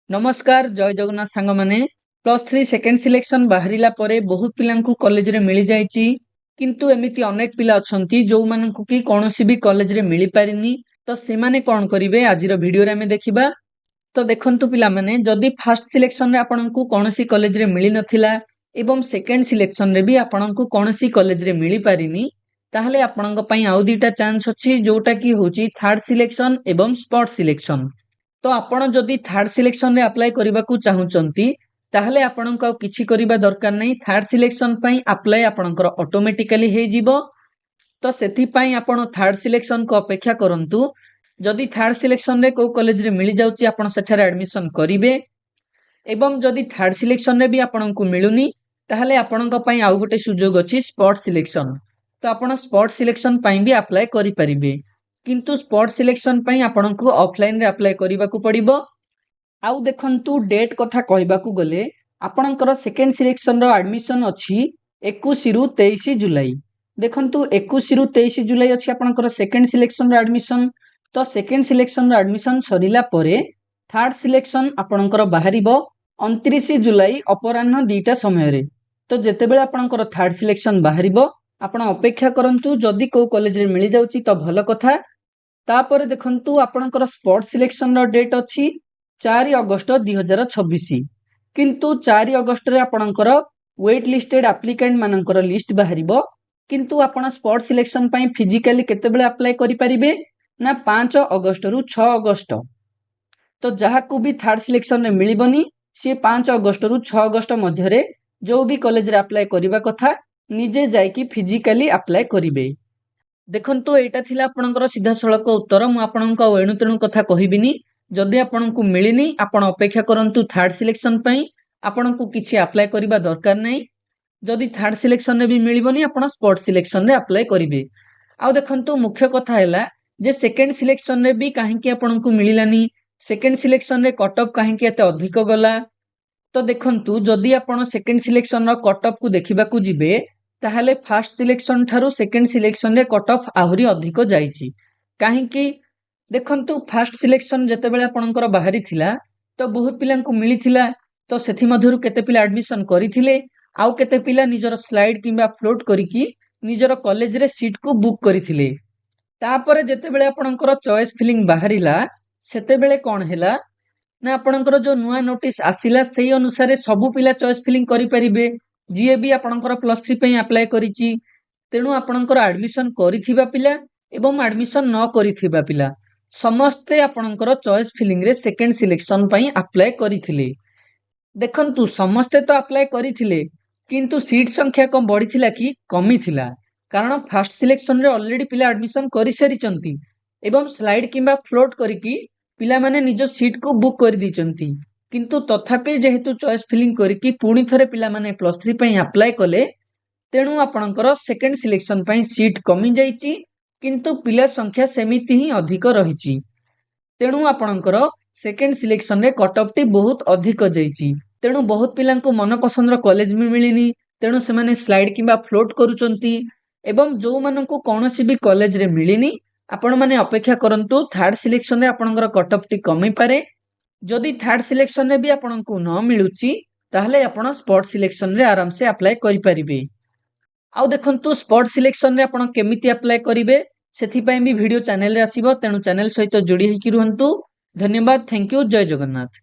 नमस्कार जय जगन्नाथ सांग माने +3 सेकेंड सिलेक्शन बाहरिला परे बहुत पिलांकु कॉलेज रे मिली जायची किंतु एमिति अनेक पिला अछंती जो मानंकु की कोनोसी भी कॉलेज रे मिली पारिनी तो से माने कोन करिवे आजिर वीडियो रे हमें देखिबा। तो देखंतु पिला माने जदी फर्स्ट सिलेक्शन रे आपनकु कोनोसी कॉलेज रे मिली नथिला एवं सेकेंड सिलेक्शन रे भी आपनकु कोनोसी कॉलेज रे मिली पारिनी ताहले आपनक पई आउ दीटा चांस अछि जोटा की होची थर्ड सिलेक्शन एवं स्पॉट सिलेक्शन। तो आपण जदि थर्ड सिलेक्शन रे अप्लाई करबाकू चाहुचंती ताहले आपणक किछि करिबा दरकार नै थर्ड सिलेक्शन पई अप्लाई आपणकर ऑटोमेटिकली हे जिवो। तो सेथि पई आपण थर्ड सिलेक्शन को अपेक्षा करंतु जदि थर्ड सिलेक्शन रे को कॉलेज रे मिली जाउची आपण सेठारे एडमिशन करिवे एवं जदि थर्ड सिलेक्शन रे भी आपणकू मिलुनी ताहले आपणक पई आउ गोटे सुजोग अछि स्पॉट सिलेक्शन। तो आपण स्पॉट सिलेक्शन पई भी अप्लाई करि परिबे किंतु स्पॉट सिलेक्शन पई आपणकू ऑफलाइन रे अप्लाई करिबाकू पड़िबो। आउ देखंतु डेट कथा कहबाकू गले आपणकर सेकेंड सिलेक्शन रो एडमिशन अछि 21 रु 23 जुलाई। देखंतु 21 रु 23 जुलाई अछि आपणकर सेकेंड सिलेक्शन रो एडमिशन। तो सेकेंड सिलेक्शन रो एडमिशन सरिला परे थर्ड सिलेक्शन आपणकर बाहरिबो 29 जुलाई अपराह्न 2टा समय रे। तो जेतेबेले आपणकर थर्ड सिलेक्शन बाहरिबो आपण अपेक्षा करंतु जदि को कॉलेज रे मिली जाउची तो भलो कथा। तापर देखंतु आपणकर स्पॉट सिलेक्शन रो डेट अछि 4 अगस्त 2026 किंतु 4 अगस्त रे आपणकर वेट लिस्टेड एप्लिकेंट मानकर लिस्ट बाहरिबो किंतु आपण स्पॉट सिलेक्शन पई फिजिकली केतेबेले अप्लाई करि परिबे ना 5 अगस्त रु 6 अगस्त। तो जहाकू भी थर्ड सिलेक्शन रे मिलिबनी से 5 अगस्त रु 6 अगस्त मध्य रे जो भी कॉलेज रे अप्लाई करिबा कथा निजे जायकी फिजिकली अप्लाई करिवे। देखंतु एटा थिला आपणकर सीधा सळक उत्तर मु आपणक एणु तेणु कथा कहिबिनी। जदि आपणकू मिलिनी आपण अपेक्षा करंतु थर्ड सिलेक्शन पई आपणकू किछि अप्लाई करिबा दरकार नै। जदि थर्ड सिलेक्शन रे भी मिलिबनी आपण स्पॉट सिलेक्शन रे अप्लाई करिवे। आ देखंतु मुख्य कथा हैला जे सेकेंड सिलेक्शन रे भी काहे कि आपणकू मिलिलानी सेकेंड सिलेक्शन रे कट ऑफ काहे कि एते अधिक गला। तो देखंतु जदि आपण सेकेंड सिलेक्शन रो कट ऑफ को देखिबाकू जिवे ताहले फर्स्ट सिलेक्शन ठारू सेकेंड सिलेक्शन रे कट ऑफ आहुरी अधिक जाईची। काहे कि देखंतु फर्स्ट सिलेक्शन जेतेबेले आपणकर बाहरी थिला तो बहुत पिलांकू मिलिथिला तो सेथि मध्यरु केते पिला एडमिशन करिथिले आउ केते पिला निजर स्लाइड किबा फ्लोट करिकी निजर कॉलेज रे सीट को बुक करिथिले। तापरे जेतेबेले आपणकर चॉइस फिलिंग बाहरिला सेतेबेले कोन हैला ना आपणकर जो नुआ नोटिस आसिला सेही अनुसार सब पिला चॉइस फिलिंग करि परिबे जीए भी आपणकर +3 पई अप्लाई करिची। तेणु आपणकर एडमिशन करिथिबा पिला एवं एडमिशन न करिथिबा पिला समस्ते आपणकर चॉइस फिलिंग रे सेकेंड सिलेक्शन पई अप्लाई करिथिले। देखंतु समस्ते तो अप्लाई करिथिले किंतु सीट संख्या कम बढ़िथिला कि कमी थिला कारण फर्स्ट सिलेक्शन रे ऑलरेडी पिला एडमिशन करि सारिचंती एवं स्लाइड किबा फ्लोट करिकी पिला माने निज सीट को बुक कर दिचंती किंतु तथापि जेहेतु चॉइस फिलिंग करिकी पुणी थरे पिला माने +3 पई अप्लाई कले तेणु आपणकर सेकेंड सिलेक्शन पई सीट कमी जाईची किंतु पिला संख्या सेमिति ही अधिक रहिची। तेणु आपणकर सेकेंड सिलेक्शन रे कट ऑफ टी बहुत अधिक जाईची। तेणु बहुत पिलांको मन पसंदर कॉलेज में मिलिनी तेणु से माने स्लाइड किबा फ्लोट करूचंती एवं जो माननको कोनोसी भी कॉलेज रे मिलिनी आपण माने अपेक्षा करंतु थर्ड सिलेक्शन रे आपणकर कट ऑफ टी कमी पारे। जदि थर्ड सिलेक्शन रे भी आपणको न मिलुची ताहले आपण स्पॉट सिलेक्शन रे आराम से अप्लाई करि परिबे। आउ देखंतु स्पॉट सिलेक्शन रे आपण केमिति अप्लाई करिवे सेथि पई भी वीडियो चैनल रे आसीबो तेणु चैनल सहित जोड़ी हेकि रुहंतु। धन्यवाद थैंक यू जय जगन्नाथ।